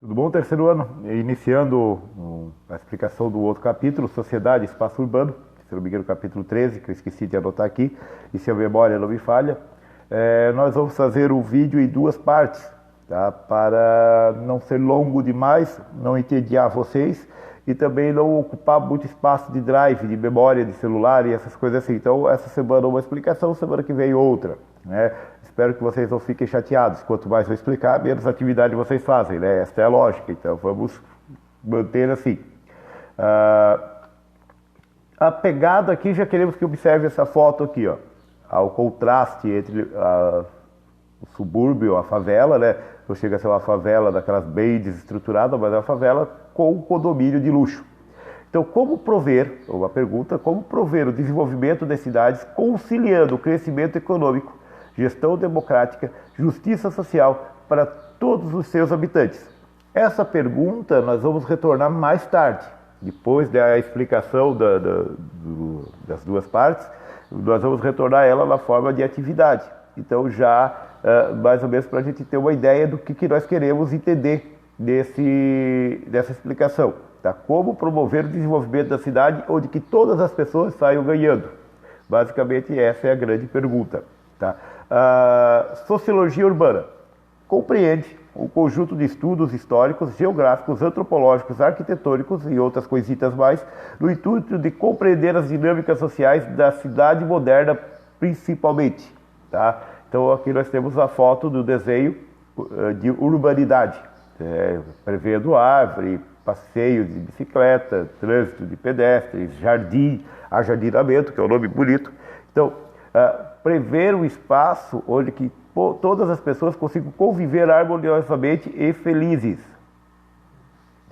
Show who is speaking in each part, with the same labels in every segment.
Speaker 1: Tudo bom, terceiro ano? Iniciando a explicação do outro capítulo, Sociedade e Espaço Urbano, se não me engano, capítulo 13, que eu esqueci de anotar aqui, e se a memória não me falha. Nós vamos fazer o vídeo em duas partes, tá? Para não ser longo demais, não entediar vocês e também não ocupar muito espaço de drive, de memória, de celular e essas coisas assim. Então, essa semana uma explicação, semana que vem outra, né? Espero que vocês não fiquem chateados. Quanto mais eu explicar, menos atividade vocês fazem, né? Esta é a lógica. Então, vamos manter assim. A pegada aqui, já queremos que observe essa foto aqui, ó. O contraste entre o subúrbio, a favela, né? Não chega a ser uma favela daquelas bem desestruturadas, mas é uma favela com um condomínio de luxo. Então, como prover, uma pergunta, como prover o desenvolvimento das cidades conciliando o crescimento econômico, gestão democrática, justiça social para todos os seus habitantes? Essa pergunta nós vamos retornar mais tarde, depois da explicação das duas partes, nós vamos retornar ela na forma de atividade. Então já mais ou menos para a gente ter uma ideia do que nós queremos entender dessa explicação. Tá? Como promover o desenvolvimento da cidade onde que todas as pessoas saiam ganhando? Basicamente essa é a grande pergunta. Tá? Sociologia urbana compreende um conjunto de estudos históricos, geográficos, antropológicos, arquitetônicos e outras coisitas mais, no intuito de compreender as dinâmicas sociais da cidade moderna principalmente. Tá? Então aqui nós temos a foto do desenho de urbanidade, prevendo árvore, passeios de bicicleta, trânsito de pedestres, jardim, ajardinamento, que é um nome bonito. Então, prever um espaço onde que todas as pessoas consigam conviver harmoniosamente e felizes.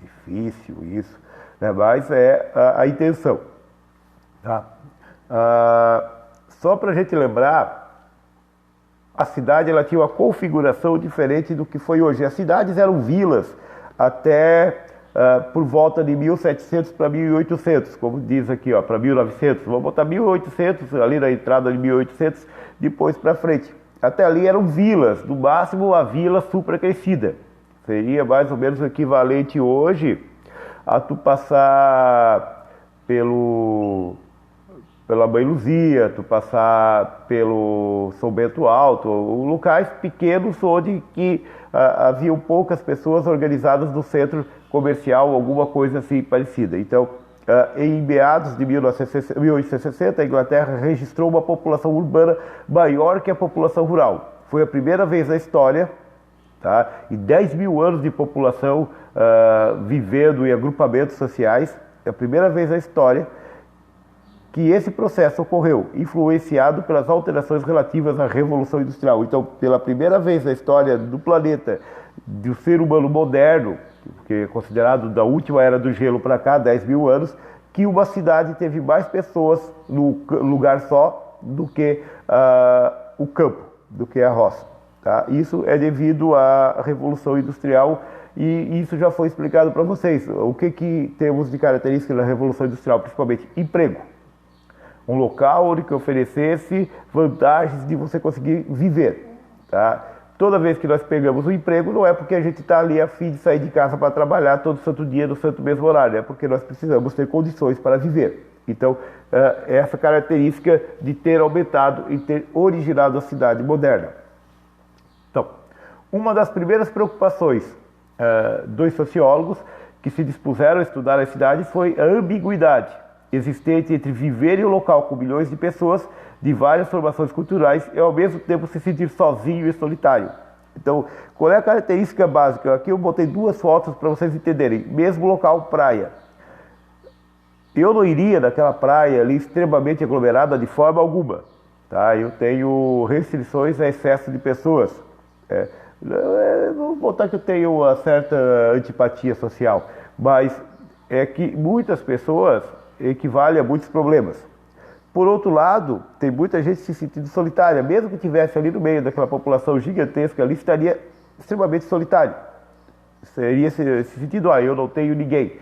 Speaker 1: Difícil isso, né? Mas é a intenção. Tá? Só para a gente lembrar, a cidade ela tinha uma configuração diferente do que foi hoje. As cidades eram vilas até por volta de 1700 para 1800, como diz aqui, ó, para 1900. Vamos botar 1800, ali na entrada de 1800, depois para frente. Até ali eram vilas, no máximo a vila supracrescida. Seria mais ou menos o equivalente hoje a tu passar pela Mãe Luzia, tu passar pelo São Bento Alto, locais pequenos onde que haviam poucas pessoas organizadas no centro comercial, alguma coisa assim parecida. Então, em meados de 1860, a Inglaterra registrou uma população urbana maior que a população rural. Foi a primeira vez na história, tá? E 10 mil anos de população vivendo em agrupamentos sociais, é a primeira vez na história que esse processo ocorreu, influenciado pelas alterações relativas à Revolução Industrial. Então, pela primeira vez na história do planeta, do ser humano moderno, que é considerado da última era do gelo para cá, 10 mil anos, que uma cidade teve mais pessoas no lugar só do que o campo, do que a roça. Tá? Isso é devido à Revolução Industrial e isso já foi explicado para vocês. O que temos de característica na Revolução Industrial? Principalmente emprego. Um local onde que oferecesse vantagens de você conseguir viver. Tá? Toda vez que nós pegamos um emprego, não é porque a gente está ali a fim de sair de casa para trabalhar todo santo dia, no santo mesmo horário, é porque nós precisamos ter condições para viver. Então, essa característica de ter aumentado e ter originado a cidade moderna. Então, uma das primeiras preocupações dos sociólogos que se dispuseram a estudar as cidades foi a ambiguidade existente entre viver em um local com milhões de pessoas de várias formações culturais e ao mesmo tempo se sentir sozinho e solitário. Então, qual é a característica básica? Aqui eu botei duas fotos para vocês entenderem. Mesmo local, praia. Eu não iria naquela praia ali extremamente aglomerada de forma alguma. Tá? Eu tenho restrições a excesso de pessoas. Vou botar que eu tenho uma certa antipatia social, mas é que muitas pessoas equivale a muitos problemas. Por outro lado, tem muita gente se sentindo solitária, mesmo que estivesse ali no meio daquela população gigantesca ali, estaria extremamente solitário. Seria esse sentido, eu não tenho ninguém.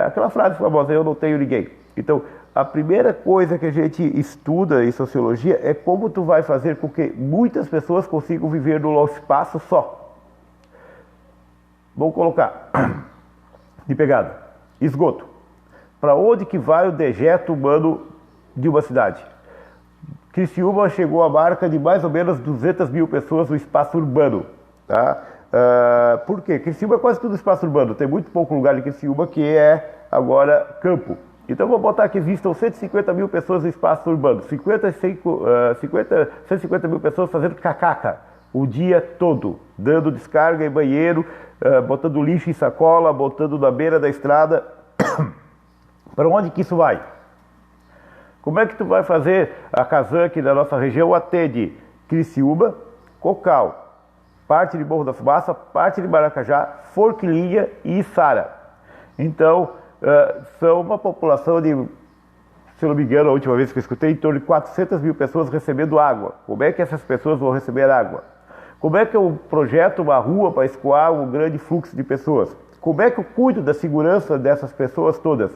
Speaker 1: Aquela frase famosa, eu não tenho ninguém. Então, a primeira coisa que a gente estuda em sociologia é como tu vai fazer com que muitas pessoas consigam viver num espaço só. Vamos colocar de pegada, esgoto. Para onde que vai o dejeto humano de uma cidade? Criciúma chegou à marca de mais ou menos 200 mil pessoas no espaço urbano. Tá? Por quê? Criciúma é quase tudo espaço urbano. Tem muito pouco lugar em Criciúma que é agora campo. Então vou botar que existam 150 mil pessoas no espaço urbano. 150 mil pessoas fazendo cacaca o dia todo. Dando descarga em banheiro, botando lixo em sacola, botando na beira da estrada. Para onde que isso vai? Como é que tu vai fazer a Casan aqui da nossa região atende Criciúma, Cocal, parte de Morro da Fumaça, parte de Maracajá, Forquilinha e Içara. Então, são uma população de, se eu não me engano, a última vez que eu escutei, em torno de 400 mil pessoas recebendo água. Como é que essas pessoas vão receber água? Como é que eu projeto uma rua para escoar um grande fluxo de pessoas? Como é que eu cuido da segurança dessas pessoas todas?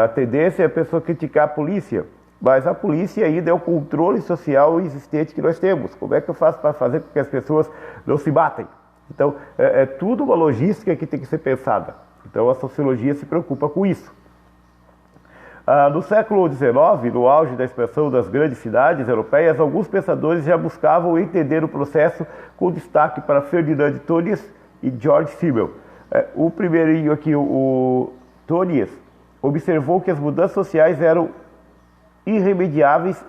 Speaker 1: A tendência é a pessoa criticar a polícia, mas a polícia ainda é o controle social existente que nós temos. Como é que eu faço para fazer com que as pessoas não se batem? Então, é tudo uma logística que tem que ser pensada. Então, a sociologia se preocupa com isso. No século XIX, no auge da expansão das grandes cidades europeias, alguns pensadores já buscavam entender o processo, com destaque para Ferdinand Tönnies e George Simmel. O primeirinho aqui, o Tönnies, observou que as mudanças sociais eram irremediáveis.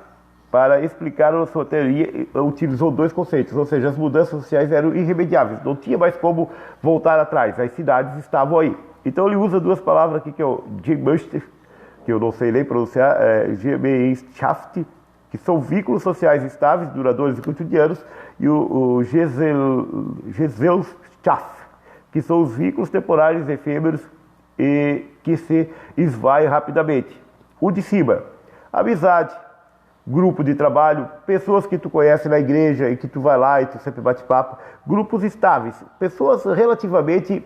Speaker 1: Para explicar a sua teoria, utilizou dois conceitos, ou seja, as mudanças sociais eram irremediáveis, não tinha mais como voltar atrás, as cidades estavam aí. Então ele usa duas palavras aqui que é o Gemeinschaft, que eu não sei nem pronunciar, Gemeinschaft, que são vínculos sociais estáveis, duradouros e cotidianos, e o Gesellschaft, que são os vínculos temporários efêmeros e que se esvaem rapidamente. O de cima, amizade, grupo de trabalho, pessoas que tu conhece na igreja e que tu vai lá e tu sempre bate papo, grupos estáveis, pessoas relativamente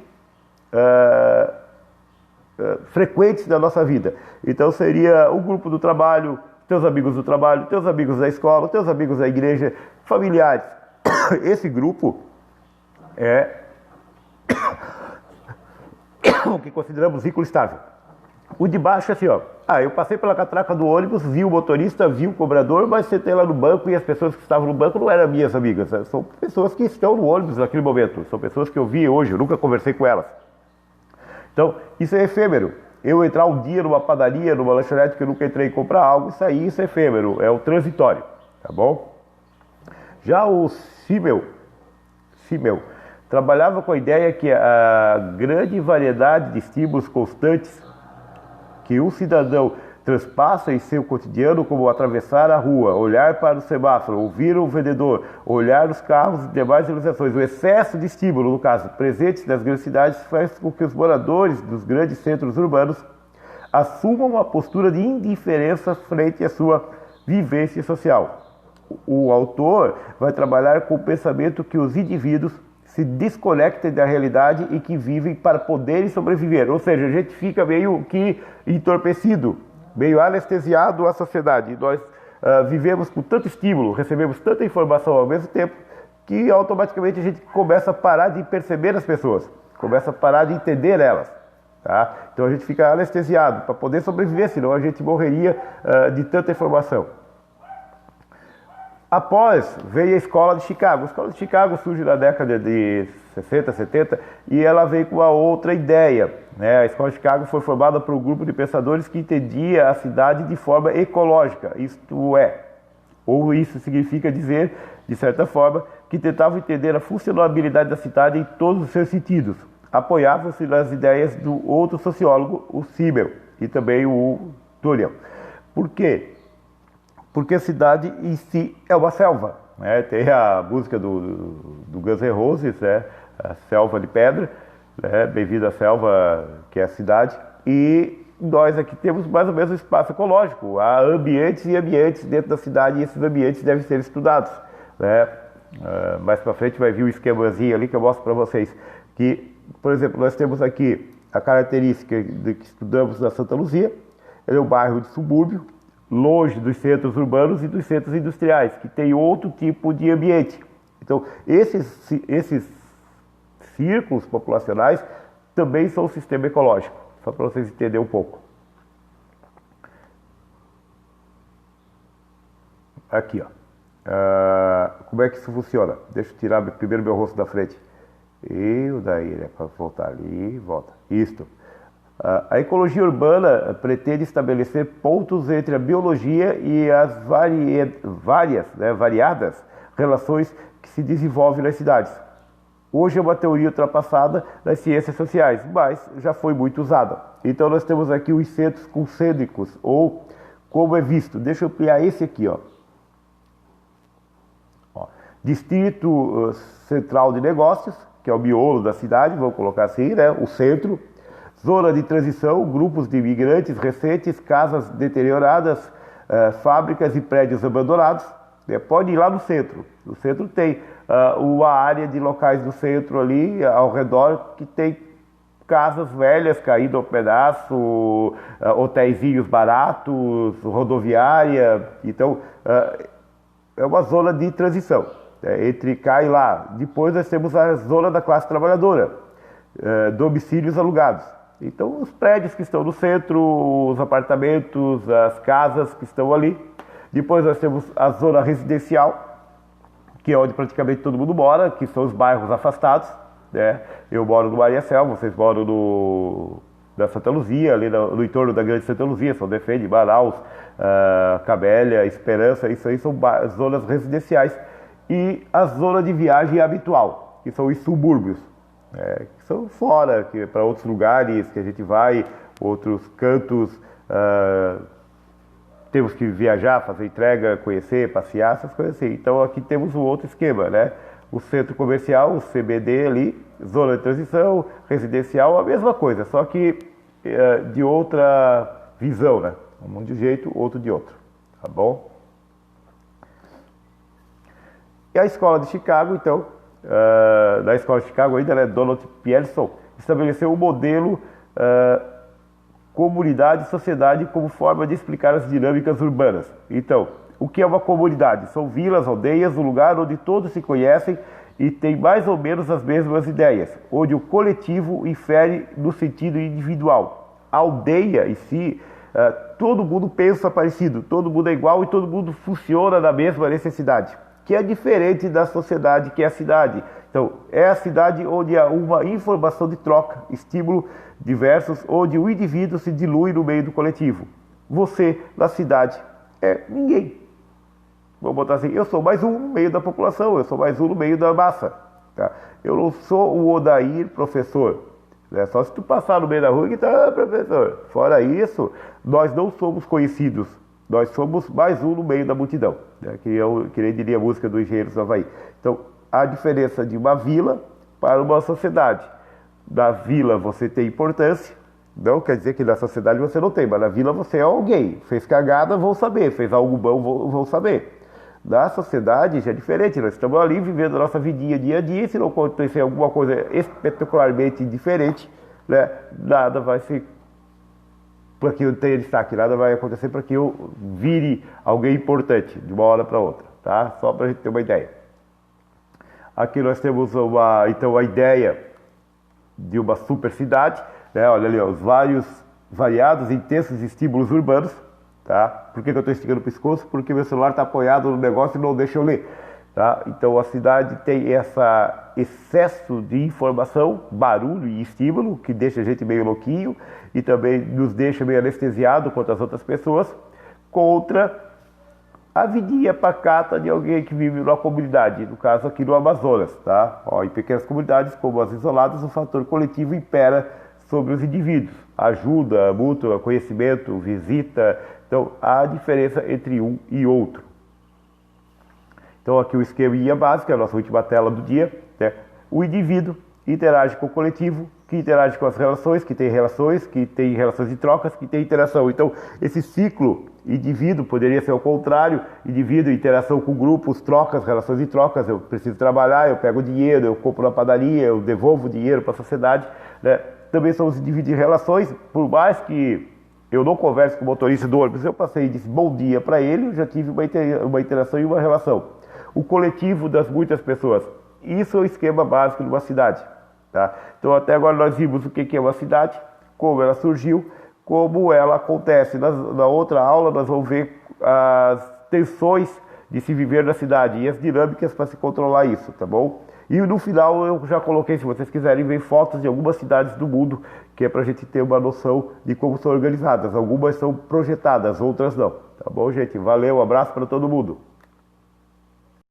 Speaker 1: frequentes na nossa vida. Então seria o grupo do trabalho, teus amigos do trabalho, teus amigos da escola, teus amigos da igreja, familiares. Esse grupo é o que consideramos vínculo estável. O de baixo é assim, ó. Eu passei pela catraca do ônibus, vi o motorista, vi o cobrador, mas sentei lá no banco e as pessoas que estavam no banco não eram minhas amigas. São pessoas que estão no ônibus naquele momento. São pessoas que eu vi hoje, eu nunca conversei com elas. Então, isso é efêmero. Eu entrar um dia numa padaria, numa lanchonete que eu nunca entrei e comprar algo, isso é efêmero, é o transitório, tá bom? Já o Simmel trabalhava com a ideia que a grande variedade de estímulos constantes que um cidadão transpassa em seu cotidiano, como atravessar a rua, olhar para o semáforo, ouvir o vendedor, olhar os carros e demais realizações, o excesso de estímulo, no caso, presentes nas grandes cidades, faz com que os moradores dos grandes centros urbanos assumam uma postura de indiferença frente à sua vivência social. O autor vai trabalhar com o pensamento que os indivíduos se desconectem da realidade e que vivem para poderem sobreviver. Ou seja, a gente fica meio que entorpecido, meio anestesiado à sociedade. Nós vivemos com tanto estímulo, recebemos tanta informação ao mesmo tempo, que automaticamente a gente começa a parar de perceber as pessoas, começa a parar de entender elas. Tá? Então a gente fica anestesiado para poder sobreviver, senão a gente morreria de tanta informação. Após, veio a Escola de Chicago. A Escola de Chicago surge na década de 60, 70 e ela veio com uma outra ideia. Né? A Escola de Chicago foi formada por um grupo de pensadores que entendia a cidade de forma ecológica, isto é, ou isso significa dizer, de certa forma, que tentavam entender a funcionalidade da cidade em todos os seus sentidos. Apoiavam-se nas ideias do outro sociólogo, o Simmel, e também o Tönnies. Por quê? Porque a cidade em si é uma selva. Né? Tem a música do Guns N' Roses, né? A selva de pedra, né? Bem-vindo à selva, que é a cidade. E nós aqui temos mais ou menos um espaço ecológico. Há ambientes e ambientes dentro da cidade e esses ambientes devem ser estudados. Né? Mais para frente vai vir um esquemazinho ali que eu mostro para vocês. Que, por exemplo, nós temos aqui a característica de que estudamos na Santa Luzia. Ele é um bairro de subúrbio, longe dos centros urbanos e dos centros industriais, que tem outro tipo de ambiente. Então, esses círculos populacionais também são um sistema ecológico, só para vocês entenderem um pouco. Aqui, ó. Como é que isso funciona? Deixa eu tirar primeiro meu rosto da frente. E o daí, né? Para voltar ali, volta. Isto. A ecologia urbana pretende estabelecer pontos entre a biologia e as variadas relações que se desenvolvem nas cidades. Hoje é uma teoria ultrapassada nas ciências sociais, mas já foi muito usada. Então nós temos aqui os centros concêntricos, ou como é visto. Deixa eu ampliar esse aqui, ó. Distrito Central de Negócios, que é o miolo da cidade, vamos colocar assim, né? O centro. Zona de transição, grupos de imigrantes recentes, casas deterioradas, fábricas e prédios abandonados. Pode ir lá no centro. No centro tem uma área de locais do centro ali, ao redor, que tem casas velhas caídas ao pedaço, hotéisinhos baratos, rodoviária. Então, é uma zona de transição. Entre cá e lá. Depois nós temos a zona da classe trabalhadora, domicílios alugados. Então os prédios que estão no centro, os apartamentos, as casas que estão ali. Depois nós temos a zona residencial, que é onde praticamente todo mundo mora, que são os bairros afastados, né? Eu moro no Mariacel, vocês moram na Santa Luzia, ali no entorno da Grande Santa Luzia, São Defende, Manaus, Cabélia, Esperança. Isso aí são zonas residenciais. E a zona de viagem habitual, que são os subúrbios, que são fora, para outros lugares que a gente vai, outros cantos, temos que viajar, fazer entrega, conhecer, passear, essas coisas assim. Então aqui temos um outro esquema, né? O centro comercial, o CBD ali, zona de transição, residencial, a mesma coisa, só que de outra visão, né? Um de um jeito, outro de outro, tá bom? E a escola de Chicago, então, na escola de Chicago ainda, né, Donald Pearson estabeleceu um modelo comunidade e sociedade como forma de explicar as dinâmicas urbanas. Então, o que é uma comunidade? São vilas, aldeias, um lugar onde todos se conhecem e têm mais ou menos as mesmas ideias, onde o coletivo infere no sentido individual. A aldeia em si, todo mundo pensa parecido, todo mundo é igual e todo mundo funciona na mesma necessidade, que é diferente da sociedade, que é a cidade. Então, é a cidade onde há uma informação de troca, estímulo diversos, onde o indivíduo se dilui no meio do coletivo. Você, na cidade, é ninguém. Vamos botar assim, eu sou mais um no meio da população, eu sou mais um no meio da massa. Tá? Eu não sou o Odair professor. É só se tu passar no meio da rua que tá, professor. Fora isso, nós não somos conhecidos. Nós somos mais um no meio da multidão, né? Que nem diria a música do Engenheiros do Havaí. Então, a diferença de uma vila para uma sociedade. Na vila você tem importância, não quer dizer que na sociedade você não tem, mas na vila você é alguém. Fez cagada, vão saber. Fez algo bom, vão saber. Na sociedade já é diferente, nós estamos ali vivendo a nossa vidinha dia a dia, e se não acontecer alguma coisa espetacularmente diferente, né, nada vai ser... para que eu tenha destaque, nada vai acontecer para que eu vire alguém importante de uma hora para outra, tá? Só para a gente ter uma ideia. Aqui nós temos então a ideia de uma super cidade, né? Olha ali, ó, os variados e intensos estímulos urbanos, tá? Por que eu estou esticando o pescoço? Porque meu celular está apoiado no negócio e não deixa eu ler, tá? Então a cidade tem esse excesso de informação, barulho e estímulo, que deixa a gente meio louquinho e também nos deixa meio anestesiado contra as outras pessoas, contra a vidinha pacata de alguém que vive numa comunidade, no caso aqui no Amazonas, tá? Ó, em pequenas comunidades, como as isoladas, o fator coletivo impera sobre os indivíduos. Ajuda, mútua, conhecimento, visita. Então, há diferença entre um e outro. Então, aqui o esquema básico, é a nossa última tela do dia, né? O indivíduo interage com o coletivo, que interage com as relações, que tem relações de trocas, que tem interação. Então, esse ciclo indivíduo poderia ser o contrário, indivíduo, interação com grupos, trocas, relações de trocas. Eu preciso trabalhar, eu pego dinheiro, eu compro na padaria, eu devolvo dinheiro para a sociedade, né? Também somos indivíduos de relações, por mais que eu não converse com o motorista do ônibus, eu passei e disse bom dia para ele, eu já tive uma interação e uma relação. O coletivo das muitas pessoas, isso é o esquema básico de uma cidade. tá? Então até agora nós vimos o que é uma cidade, como ela surgiu, como ela acontece. Na outra aula nós vamos ver as tensões de se viver na cidade e as dinâmicas para se controlar isso, tá bom? E no final eu já coloquei, se vocês quiserem ver fotos de algumas cidades do mundo, que é para a gente ter uma noção de como são organizadas. Algumas são projetadas, outras não. Tá bom, gente? Valeu, um abraço para todo mundo.